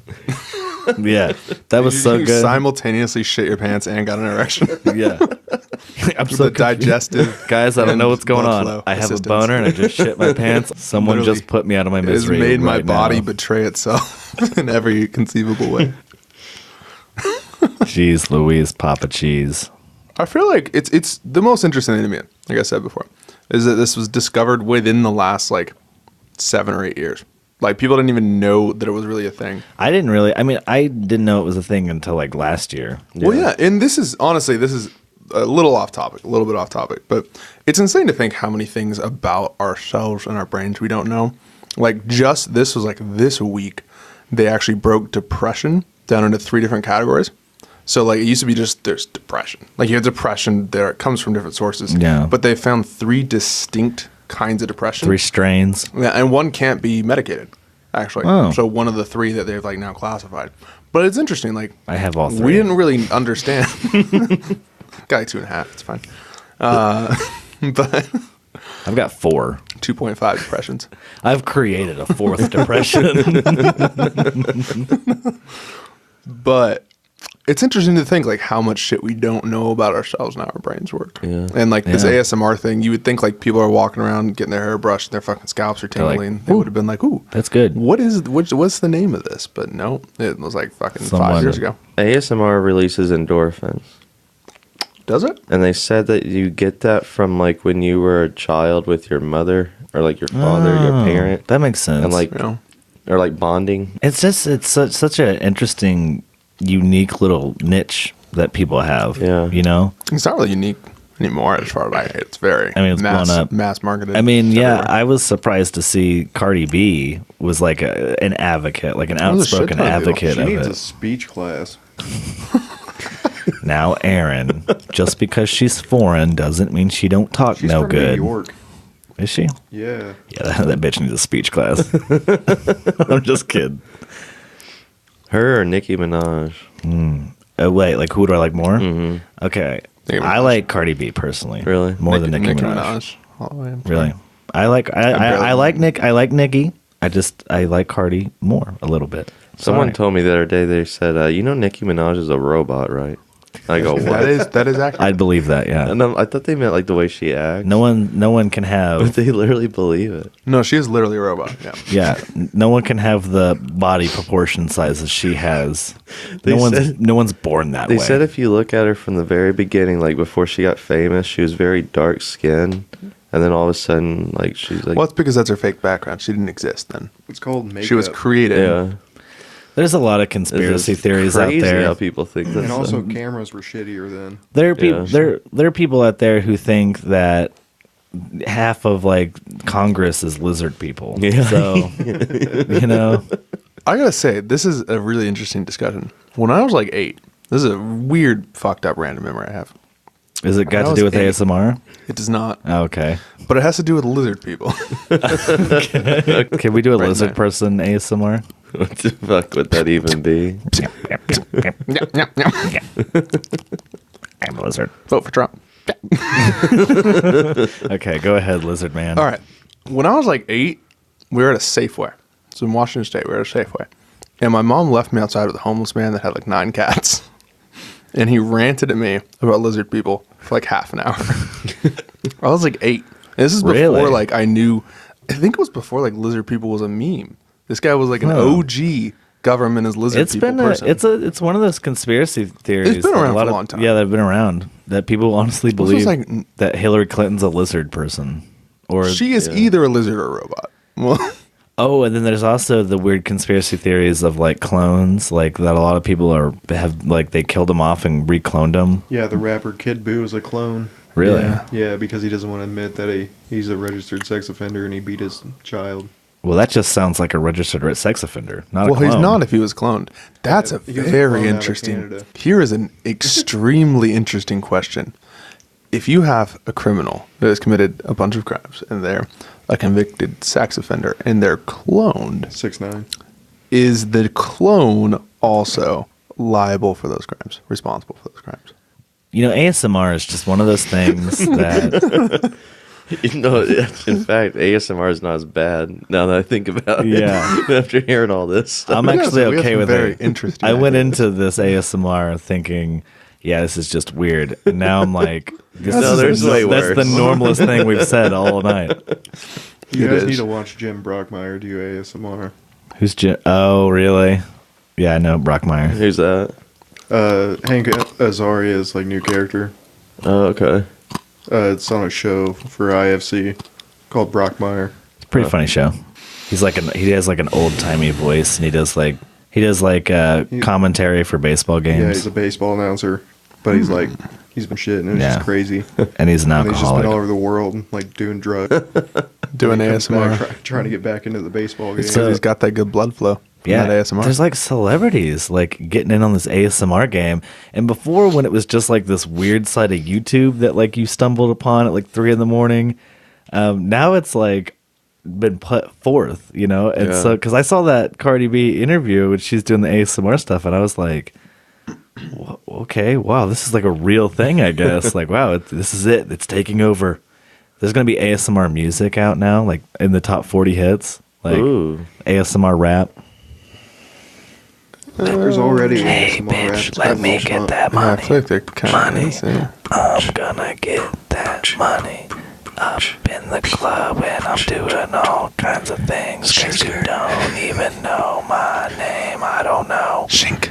S1: Yeah, that was so
S2: You
S1: good.
S2: simultaneously shit your pants and got an erection.
S1: Yeah. I'm
S2: The
S1: so confused.
S2: digestive.
S1: Guys, I don't know
S2: and
S1: what's going
S2: blood
S1: on.
S2: flow
S1: I have
S2: assistance.
S1: a boner and I just shit my pants. Someone
S2: Literally,
S1: just put me out of my
S2: It has
S1: misery.
S2: made my
S1: right
S2: body
S1: now.
S2: betray itself in every conceivable way.
S1: Jeez Louise, Papa Cheese.
S2: I feel like it's the most interesting thing to me, like I said before, is that this was discovered within the last like 7 or 8 years. Like people didn't even know that it was really a thing.
S1: I didn't know it was a thing until like last year.
S2: Well, yeah, and this is honestly a little off topic, a little bit off topic, but it's insane to think how many things about ourselves and our brains we don't know. Like just this was like this week, they actually broke depression down into 3 different categories. So like it used to be just there's depression. Like you have depression there, it comes from different sources.
S1: Yeah.
S2: But they found 3 distinct kinds of depression.
S1: 3 strains.
S2: Yeah, and one can't be medicated, actually.
S1: Oh.
S2: So one of the 3 that they've like now classified. But it's interesting, like
S1: I have all 3.
S2: we didn't really understand. Got like 2.5. It's fine. But
S1: I've got 4.
S2: 2.5 depressions.
S1: I've created a 4th depression.
S2: But it's interesting to think like how much shit we don't know about ourselves and how our brains work.
S3: Yeah.
S2: And like this
S1: Yeah.
S2: ASMR thing, you would think like people are walking around getting their hair brushed and their fucking scalps are
S1: They're like,
S2: tingling. They
S1: "Ooh,
S2: would have been like, "Ooh,
S1: that's good."
S2: what's the name of this?" But no, it was like fucking 5
S1: Someone-
S2: years ago.
S3: ASMR releases endorphins.
S2: Does it?
S3: And they said that you get that from like when you were a child with your mother or like your father, your
S1: Oh,
S3: parent,
S1: That makes sense.
S3: and like
S2: You know?
S3: or like bonding.
S1: it's such an interesting, unique little niche that people have.
S3: Yeah.
S1: You know?
S2: It's not really unique anymore as far as I it's very
S1: I mean, it's blown up.
S2: mass marketed.
S1: I mean, yeah,
S2: everywhere.
S1: I was surprised to see Cardi B was like an advocate, like an
S2: was a shit
S1: outspoken
S2: ton of people.
S1: advocate
S4: She
S1: of
S4: needs a
S1: it.
S4: speech class.
S1: Now, Aaron, just because she's foreign doesn't mean she don't talk
S4: She's
S1: no
S4: from
S1: good.
S4: New York.
S1: Is she?
S4: Yeah.
S1: Yeah, that bitch needs a speech class. I'm just kidding.
S3: Her or Nicki Minaj.
S1: Oh, wait, like who do I like more?
S3: Mhm.
S1: Okay.
S2: Nicki
S1: I
S2: Minaj.
S1: like Cardi B personally.
S3: Really?
S1: More than Nicki Minaj.
S2: All the way, I'm
S1: Really?
S2: sorry.
S1: I
S2: barely-
S1: like Nicki. I like Cardi more a little bit.
S3: Someone
S1: Sorry.
S3: told me the other day. They said, "You know, Nicki Minaj is a robot, right?" I go, "What?"
S2: That is accurate.
S1: I'd believe that, yeah.
S3: And I thought they meant like the way she acts.
S1: No one can
S3: but
S1: have
S3: they literally believe it.
S2: No, she is literally a robot. Yeah.
S1: yeah, no one can have the body proportion sizes she has.
S3: They said-
S1: No one's born that
S3: They
S1: way.
S3: said if you look at her from the very beginning, like before she got famous, she was very dark skinned, and then all of a sudden, like she's like,
S2: Well, it's because that's her fake background. She didn't exist then.
S4: It's called makeup.
S2: She was created.
S3: yeah,
S1: There's a lot of
S3: It's
S1: conspiracy
S3: just
S1: theories out
S3: crazy
S1: there.
S3: How people think that.
S4: And also,
S3: stuff.
S4: cameras were shittier then.
S1: There are people
S3: Yeah.
S1: there are people out there who think that half of like Congress is lizard people.
S3: Yeah.
S1: So you know,
S2: I gotta say, this is a really interesting discussion. When I was like 8, this is a weird, fucked up, random memory I have.
S1: is it got
S2: I
S1: to do
S2: was
S1: with
S2: 8.
S1: ASMR?
S2: It does not,
S1: Oh, okay.
S2: but it has to do with lizard people.
S1: Can we do a
S2: Right
S1: lizard
S2: there.
S1: person ASMR?
S3: What the fuck would that even be?
S1: I'm a lizard.
S2: Vote for Trump.
S1: Okay, go ahead, lizard man.
S2: All right. When I was like 8, we were at a Safeway. So in Washington State, we were at a Safeway. And my mom left me outside with a homeless man that had like 9 cats. And he ranted at me about lizard people for like half an hour. I was like 8. And this is before
S1: Really?
S2: like I think it was before like lizard people was a meme. This guy was like an
S1: Huh.
S2: OG government is lizard
S1: It's
S2: people
S1: been
S2: person.
S1: it's one of those conspiracy theories.
S2: It's been
S1: that
S2: around
S1: lot
S2: for a
S1: of-
S2: long time.
S1: Yeah, they've been around. That people honestly
S2: This was
S1: believe
S2: like-
S1: that Hillary Clinton's a lizard person. Or
S2: She is
S3: yeah.
S2: either a lizard or a robot. Well,
S1: oh, and then there's also the weird conspiracy theories of like clones, like that a lot of people have like they killed them off and recloned them.
S4: Yeah, the rapper Kid Buu is a clone.
S1: Really?
S2: Yeah.
S4: Yeah, because he doesn't want to admit that he's a registered sex offender and he beat his child.
S1: Well, that just sounds like a registered sex offender, not a
S2: well,
S1: clone.
S2: he's not if he was cloned. That's
S4: Yeah,
S2: a
S4: he was
S2: very
S4: cloned out of
S2: interesting.
S4: Canada.
S2: Here is an extremely interesting question. If you have a criminal that has committed a bunch of crimes and they're a convicted sex offender and they're cloned,
S4: 6'9".
S2: is the clone also liable for those crimes, responsible for those crimes?
S1: You know, ASMR is just one of those things that
S3: No, in fact, ASMR is not as bad now that I think about it.
S1: Yeah.
S3: After hearing all this stuff.
S1: I'm actually
S2: We have
S1: okay
S2: some
S1: with
S2: very
S1: it.
S2: interesting
S1: I went
S2: ideas.
S1: into this ASMR thinking, yeah, this is just weird. And now I'm like, this
S3: No,
S1: is
S3: there's way
S1: that's the
S3: worse.
S1: normalest thing we've said all night.
S4: You
S2: It
S4: guys
S2: is.
S4: need to watch Jim Brockmeyer do ASMR.
S1: Who's Jim? Oh, really? Yeah, I know Brockmeyer.
S3: Who's that?
S4: Hank Azaria's like new character.
S3: Oh, okay.
S4: It's on a show for IFC called Brockmeyer.
S1: It's a pretty funny show. He has like an old timey voice, and he does like commentary for baseball
S4: Yeah,
S1: games,
S4: he's a baseball announcer, but he's like he's been shitting and it's
S1: Yeah.
S4: just crazy.
S1: and he's an
S4: And he's just been all
S1: alcoholic.
S4: over the world like doing drugs.
S2: Doing
S4: He comes
S2: ASMR.
S4: back, trying to get back into the baseball game.
S2: It's because he's got that good blood flow. from
S1: Yeah,
S2: that ASMR.
S1: there's like celebrities like getting in on this ASMR game. And before, when it was just like this weird side of YouTube that like you stumbled upon at like 3 a.m, now it's like been put forth, you know. And
S3: Yeah.
S1: so, because I saw that Cardi B interview when she's doing the ASMR stuff, and I was like, okay, wow, this is like a real thing, I guess. Like, wow, this is it. It's taking over. There's gonna be ASMR music out now, like in the top 40 hits, like
S3: Ooh.
S1: ASMR rap.
S4: There's already
S1: Hey,
S4: ASMR
S1: bitch,
S4: rap. It's
S1: let
S4: kinda
S1: me
S4: bullshit.
S1: get that
S2: Yeah, I
S1: money.
S2: feel like they're kind of insane.
S1: I'm gonna get that money up in the club, and I'm doing all kinds of things. 'Cause you don't even know my name. I don't know.
S2: Shink.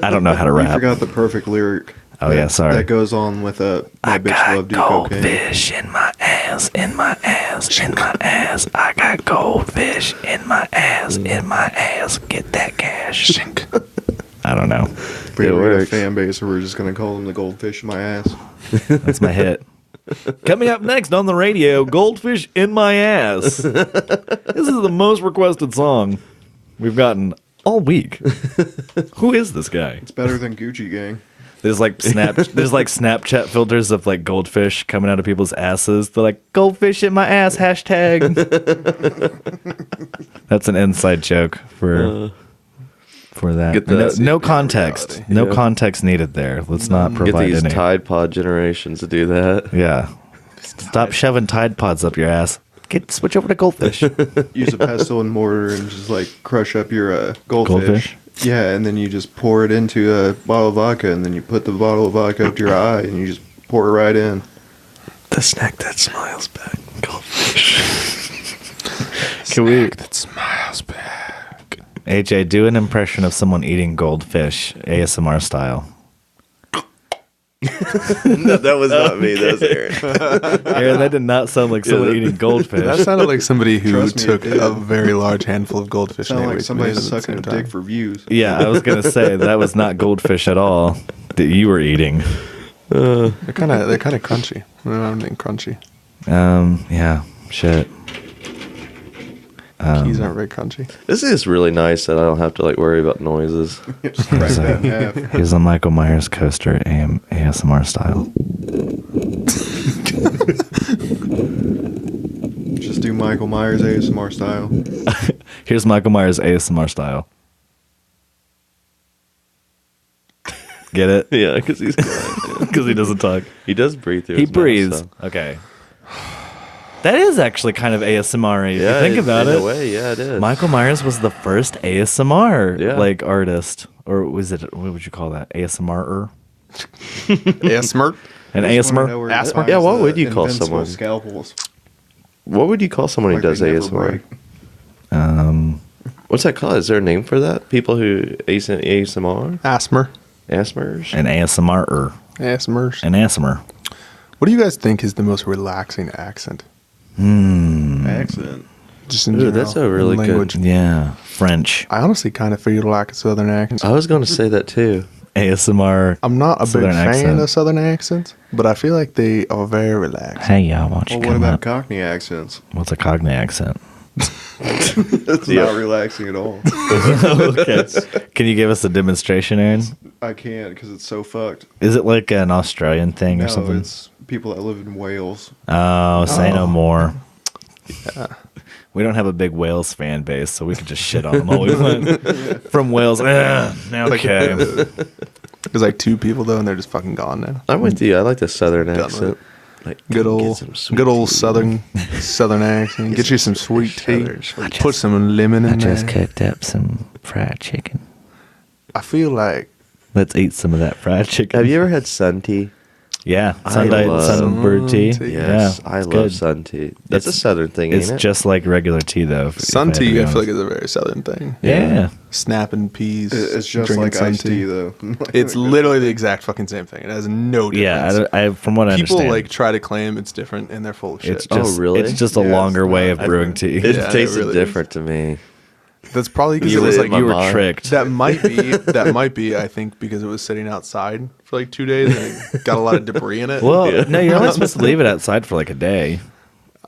S1: I don't know how to
S4: You
S1: rap.
S4: forgot the perfect lyric.
S1: Oh, yeah, sorry.
S4: That goes on with my
S1: I
S4: bitch
S1: got
S4: love do cocaine.
S1: goldfish in my ass, in my ass, in my ass. I got goldfish in my ass, in my ass. Get that cash.
S2: Shink.
S1: I don't know.
S4: We
S3: It
S4: have a
S3: works.
S4: fan base, so we're just gonna call them the goldfish in my ass.
S1: That's my hit. Coming up next on the radio, Goldfish in My Ass. This is the most requested song we've gotten all week. Who is this guy?
S4: It's better than Gucci Gang.
S1: There's like Snapchat filters of like goldfish coming out of people's asses. They're like, goldfish in my ass, hashtag. That's an inside joke for that.
S3: Get that-
S1: No context.
S2: reality.
S1: No
S3: Yeah.
S1: context needed there. Let's not
S3: Get
S1: provide
S3: these
S1: any.
S3: Tide Pod generations to do that.
S1: Yeah. Stop shoving Tide Pods up your ass. Switch over to goldfish.
S4: Use a pestle and mortar and just like crush up your goldfish.
S1: Goldfish?
S4: Yeah, and then you just pour it into a bottle of vodka, and then you put the bottle of vodka up to your eye, and you just pour it right in.
S3: The snack that smiles back. Goldfish.
S1: Can we,
S2: That smiles back.
S1: AJ, do an impression of someone eating goldfish, ASMR style.
S3: No, that was not me. That was Aaron.
S1: Aaron, that did not sound like someone eating goldfish.
S2: That sounded like somebody who
S4: Trust me,
S2: took
S4: it did.
S2: a very large handful of goldfish.
S4: Sound
S2: and
S4: like
S2: ate it
S4: somebody's
S2: at the
S4: sucking a
S2: same time.
S4: dick for views.
S1: Yeah, I was gonna say that was not goldfish at all that you were eating.
S2: They're kind of crunchy. I don't know, anything crunchy.
S1: Yeah, shit.
S2: Keys aren't very crunchy.
S3: This is really nice that I don't have to like worry about noises.
S4: Just crack that in half.
S1: Here's a Michael Myers coaster, ASMR style.
S4: Just do Michael Myers ASMR style.
S1: Here's Michael Myers ASMR style. Get it?
S3: Yeah, because he's quiet.
S1: Because he doesn't talk.
S3: He does breathe through.
S1: He
S3: his mouth,
S1: breathes.
S3: so.
S1: Okay. That is actually kind of ASMR. If
S3: Yeah,
S1: you think about
S3: in
S1: it.
S3: a way, yeah, it is.
S1: Michael Myers was the first ASMR
S3: Yeah.
S1: like artist, or was it? What would you call that? ASMR?
S2: Yeah, smirk.
S1: An
S4: I just wanna know
S1: ASMR?
S4: where he
S2: Asthma?
S4: finds
S3: Yeah, what
S4: the
S3: would you call
S4: invincible
S3: someone?
S4: Scalpels.
S3: What would you call someone who
S4: Like
S3: does
S4: they never
S3: ASMR?
S4: break.
S3: What's that called? Is there a name for that? People who ASMR?
S2: Asthma.
S3: ASMRs?
S1: An ASMR?
S2: ASMRs.
S1: An ASMR?
S2: What do you guys think is the most relaxing accent?
S4: Accent.
S2: Just in
S3: Ooh,
S2: general,
S3: that's a really
S2: in
S3: good-
S2: language.
S1: Yeah, French.
S2: I honestly kind of feel like a Southern accent.
S3: I was going to say that too.
S1: ASMR.
S2: I'm not a
S1: Southern
S2: big fan
S1: accent.
S2: of Southern accents, but I feel like they are very relaxed.
S1: Hey, y'all, why don't you
S4: Well, what
S1: come
S4: about
S1: up?
S4: Cockney accents?
S1: What's a Cockney accent?
S4: That's
S3: Yeah.
S4: not relaxing at all.
S1: Okay. Can you give us a demonstration, Aaron?
S4: I can't because it's so fucked.
S1: Is it like an Australian thing or
S4: No,
S1: something?
S4: it's people that live in Wales.
S1: Oh, say no
S2: Oh.
S1: more. We don't have a big Wales fan base, so we could just shit on them all we want. From Wales, okay.
S2: There's like 2 people though, and they're just fucking gone now.
S3: I'm with you. I like the Southern
S2: Done with
S3: accent.
S2: it.
S3: Like,
S2: Good
S3: get
S2: old,
S3: some sweet
S2: good old
S3: tea.
S2: southern accent. Get you some sweet tea.
S1: I
S2: Put some lemon in there.
S1: cooked up some fried chicken.
S2: I feel like
S1: Let's eat some of that fried chicken.
S3: Have you ever had sun tea?
S1: Yeah,
S3: I
S1: sundial,
S3: love
S1: sunbird tea.
S2: sun tea.
S3: Yes,
S1: Yeah,
S3: I
S1: it's
S3: love
S1: good.
S3: sun tea. That's a
S1: It's-
S3: southern thing,
S1: It's
S3: ain't it?
S1: just like regular tea, though.
S2: sun
S1: if had to be
S2: tea. I feel like
S1: honest.
S2: is a very southern thing.
S1: Yeah.
S2: Snapping peas.
S4: It's just
S2: drinking
S4: like
S2: sun
S4: iced tea, though.
S2: It's literally the exact fucking same thing. It has no difference.
S1: Yeah, from what I
S2: People
S1: understand,
S2: like try to claim it's different, and they're full of shit.
S1: it's just,
S3: really?
S1: It's just a
S2: Yeah,
S1: longer
S2: it's
S1: way
S2: not
S1: of brewing
S2: different.
S1: tea.
S3: It
S2: Yeah, it
S3: tasted
S2: really is.
S3: different to me.
S2: That's probably because
S3: You
S2: it was
S3: lit
S2: like
S3: my
S1: you were
S3: mind.
S1: tricked.
S2: that might be. I think because it was sitting outside for like 2 days and it got a lot of debris in it.
S1: Well,
S3: Yeah.
S1: no, you're only supposed to leave it outside for like a day.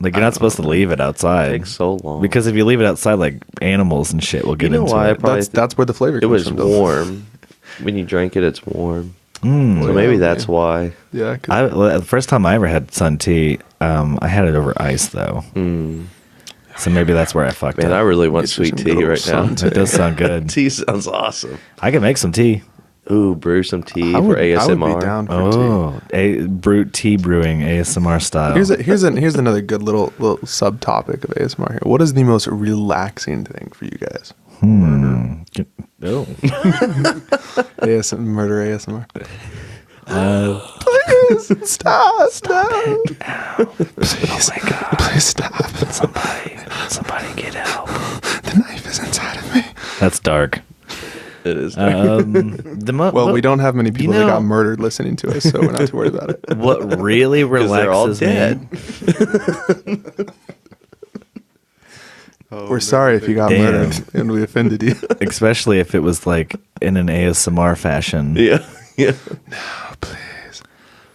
S1: Like you're not supposed to leave it
S3: It
S1: outside.
S3: takes so long.
S1: Because if you leave it outside, like animals and shit will get
S3: You know
S1: into
S3: why I
S1: it.
S3: probably-
S2: that's where the flavor
S3: it
S2: comes
S3: was
S2: from. though.
S3: warm. When you drank it, it's warm.
S1: Mm.
S3: So
S2: Well,
S3: maybe
S2: yeah,
S3: that's
S2: yeah.
S3: why.
S2: Yeah, 'cause-
S1: The first time I ever had sun tea, I had it over ice though. So maybe that's where I fucked
S3: Man, I
S1: up.
S3: really want
S2: Get you
S3: sweet
S2: some
S3: tea
S2: good old
S3: right now.
S2: sun tea.
S1: It does sound good.
S3: Tea sounds awesome.
S1: I can make some tea.
S3: Ooh, brew some tea
S2: I
S3: for
S2: would
S3: ASMR.
S2: be down for tea.
S1: Oh, tea brewing ASMR style.
S2: Here's another good little subtopic of ASMR here. What is the most relaxing thing for you guys?
S1: Oh.
S2: Murder ASMR.
S1: Please
S2: Stop!
S1: Oh my god.
S2: Please stop!
S1: Somebody get help.
S2: The knife is inside of me.
S1: That's dark.
S3: It is.
S2: Well, we don't have many people that
S1: know-
S2: got murdered listening to us, so we're not too worried about it.
S1: What really
S3: 'Cause they're all
S1: relaxes me
S3: dead.
S2: We're sorry if you got
S1: Damn.
S2: murdered and we offended you.
S1: especially if it was like in an ASMR fashion.
S3: Yeah. Yeah.
S2: Please.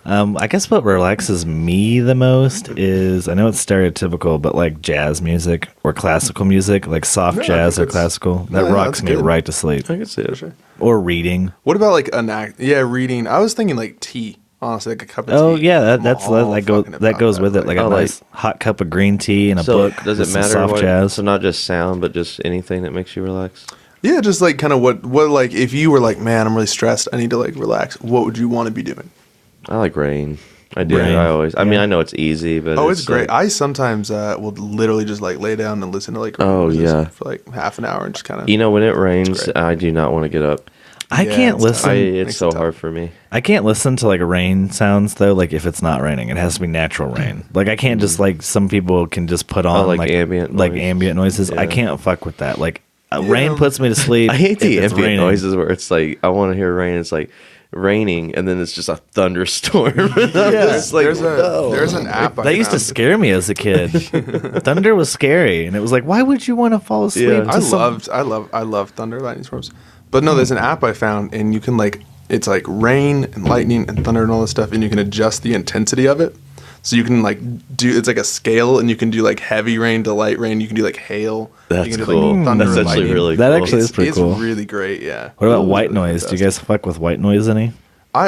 S1: I guess what relaxes me the most is, I know it's stereotypical, but like jazz music or classical music, like soft
S2: Yeah, I
S1: jazz or
S2: think that's-
S1: classical. That
S2: yeah,
S1: rocks
S2: that's
S1: me
S2: good.
S1: right to sleep.
S3: I can see it.
S1: Or reading.
S2: What about like an act? Yeah, reading. I was thinking like tea. Honestly, like a cup of tea.
S1: Oh yeah,
S2: I'm
S1: that's
S2: all
S1: that goes
S2: fucking
S1: that
S2: about
S1: goes with it. Like a
S3: Oh, like-
S1: nice hot cup of green tea and a
S3: So
S1: book.
S3: does
S1: with
S3: it
S1: some
S3: matter
S1: soft
S3: what?
S1: jazz?
S3: So not just sound, but just anything that makes you relax.
S2: Yeah, just like kind of what like if you were like, man, I'm really stressed. I need to like relax. What would you want to be doing?
S3: I like rain. I do.
S1: Rain.
S3: I always. I mean,
S1: Yeah.
S3: I know it's easy, but
S2: Oh, it's great.
S3: like-
S2: I sometimes will literally just like lay down and listen to like
S3: Oh,
S2: just
S3: yeah.
S2: for like half an hour and just kind of
S3: you know, when it rains,
S2: great.
S3: I do not want to get up.
S1: I
S2: Yeah,
S1: can't
S2: it's
S1: listen.
S3: It's
S2: makes
S3: so
S2: it tough.
S3: hard for me.
S1: I can't listen to like rain sounds though. Like if it's not raining, it has to be natural rain. Like I can't just like some people can just put on
S3: like ambient
S1: like
S3: noise.
S1: ambient noises. I
S3: Yeah.
S1: can't fuck with that. Like rain puts me to sleep.
S3: I hate the
S1: if it's
S3: ambient
S1: raining.
S3: noises where it's like I want to hear rain. It's like raining, and then it's just a thunderstorm.
S1: Yeah.
S3: It's like,
S2: there's
S3: no.
S2: an app.
S1: That used to scare me as a kid. Thunder was scary, and it was like, why would you want to fall asleep?
S3: Yeah.
S1: to
S2: I love thunder, lightning storms. But no, there's an app I found, and you can like it's like rain and lightning and thunder and all this stuff, and you can adjust the intensity of it. So you can like do it's like a scale, and you can do like heavy rain to light rain. You can do like hail.
S3: That's
S2: you can do,
S3: cool.
S2: Like, thunder
S3: That's
S2: and
S3: actually
S2: lightning.
S3: really
S1: That
S3: cool.
S1: actually is pretty
S2: it's
S1: cool.
S2: really great. Yeah.
S1: What about
S2: Really,
S1: white
S2: really
S1: noise? Do you
S2: fantastic.
S1: guys fuck with white noise any?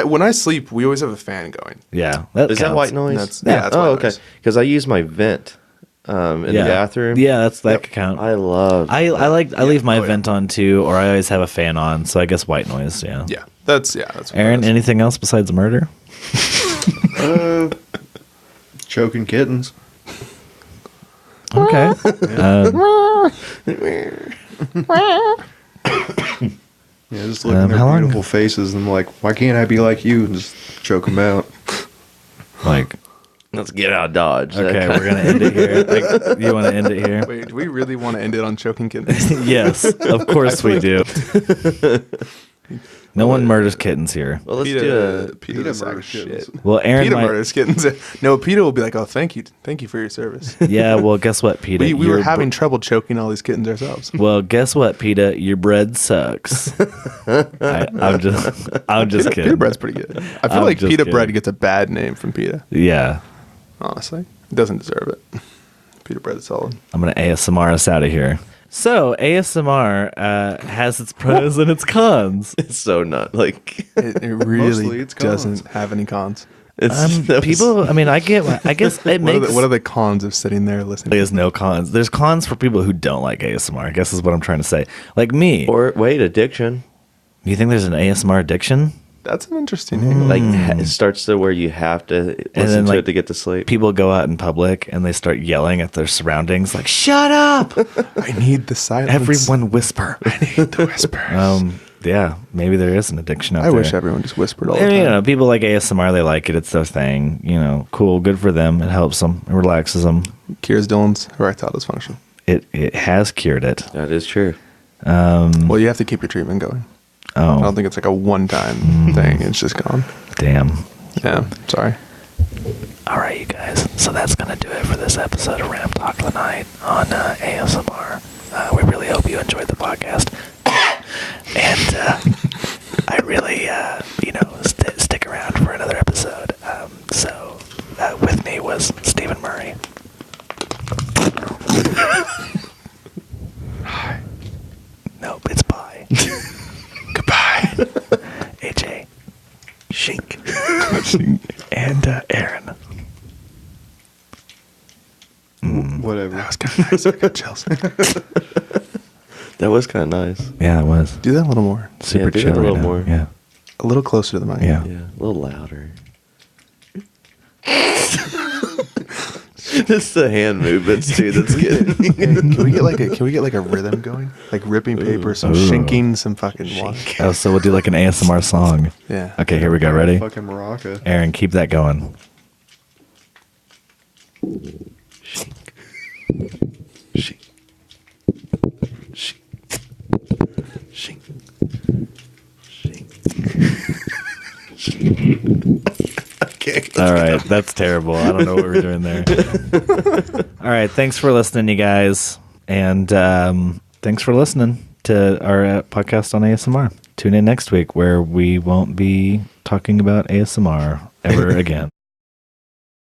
S2: When I sleep, we always have a fan going.
S1: Yeah, that
S3: Is that
S1: counts.
S3: white noise?
S2: That's- yeah, that's
S3: oh,
S2: white
S3: okay.
S2: noise.
S3: Because I use my vent in the bathroom.
S1: Yeah, that could count.
S3: I love.
S1: I leave my
S2: Oh, yeah.
S1: vent on too, or I always have a fan on. So I guess white noise. Yeah.
S2: Yeah, that's what
S1: Aaron,
S2: that is.
S1: anything else besides murder?
S4: Choking kittens.
S1: Okay.
S4: Yeah, just looking at
S1: how
S4: their
S1: long-
S4: beautiful faces, and I'm like, why can't I be like you and just choke them out?
S1: Like,
S3: Let's get out of Dodge.
S1: okay, we're gonna end it here. Like, you want to end it here?
S2: Wait, do we really want to end it on choking kittens?
S1: Yes, of course we do. No one murders kittens here.
S3: Well, let's do
S2: PETA,
S3: a.
S2: PETA sack
S4: murders
S2: of shit.
S4: kittens.
S1: Well, Aaron
S2: PETA
S1: might.
S2: murders kittens. No, PETA will be like, oh, thank you for your service.
S1: Yeah. Well, guess what, Peter?
S2: We were having trouble choking all these kittens ourselves.
S1: Well, guess what, Peter? Your bread sucks. I'm just kidding.
S2: PETA bread's pretty good. I feel
S1: I'm
S2: like
S1: just
S2: PETA
S1: kidding.
S2: bread gets a bad name from PETA.
S1: Yeah.
S2: Honestly, it doesn't deserve it. PETA bread is solid.
S1: I'm gonna ASMR us out of here. So ASMR has its pros and its cons.
S3: It's so not like.
S2: It
S4: Mostly
S2: really
S4: it's cons.
S2: doesn't have any cons.
S3: It's, that was-
S1: People, I mean, I guess it makes.
S2: What are the cons of sitting there listening?
S1: There's no cons. There's cons for people who don't like ASMR. I guess is what I'm trying to say. Like me.
S3: Or wait, addiction.
S1: You think there's an ASMR addiction?
S2: That's an interesting angle.
S3: Like it starts to where you have to listen to it to get to sleep.
S1: People go out in public and they start yelling at their surroundings, like, "Shut up!
S2: I need the silence.
S1: Everyone whisper."
S2: I need the whispers.
S1: Yeah, maybe there is an addiction out
S2: I
S1: there.
S2: wish everyone just whispered all the
S1: And,
S2: time.
S1: you know, people like ASMR, they like it. It's their thing. You know, cool, good for them. It helps them. It relaxes them.
S2: Cures Dylan's erectile dysfunction.
S1: It has cured it.
S3: That is true.
S2: Well, you have to keep your treatment going. I
S1: Oh,
S2: don't think it's like a one-time thing. It's just gone.
S1: damn.
S2: Yeah, sorry.
S1: All right, you guys. So that's going to do it for this episode of Random Talk of the Night on ASMR. We really hope you enjoyed the podcast. And I really, stick around for another episode. So with me was Stephen Murray.
S2: Hi.
S1: Nope, it's bye.
S2: Goodbye.
S1: AJ. Shink. And Aaron.
S4: Whatever.
S2: That was kind of nice. I got chills.
S3: That was kind of nice.
S1: Yeah, it was.
S2: Do that a little more.
S1: Super
S3: Yeah, do
S1: chill
S3: that a little
S1: right now.
S3: more.
S1: Yeah.
S2: A little closer to the mic.
S1: Yeah.
S3: Yeah, a little louder. It's the hand movements too that's getting me.
S2: Hey, can we get like a rhythm going? Like ripping paper, some shinking, some fucking water.
S1: Oh, so we'll do like an ASMR song.
S2: Yeah.
S1: Okay, here we go. Ready?
S4: Fucking maraca.
S1: Aaron, keep that going.
S3: Shink. Shink. Shink. Shink. Okay.
S1: All right, that's terrible. I don't know what we're doing there. All right, thanks for listening, you guys, and thanks for listening to our podcast on ASMR. Tune in next week where we won't be talking about ASMR ever again.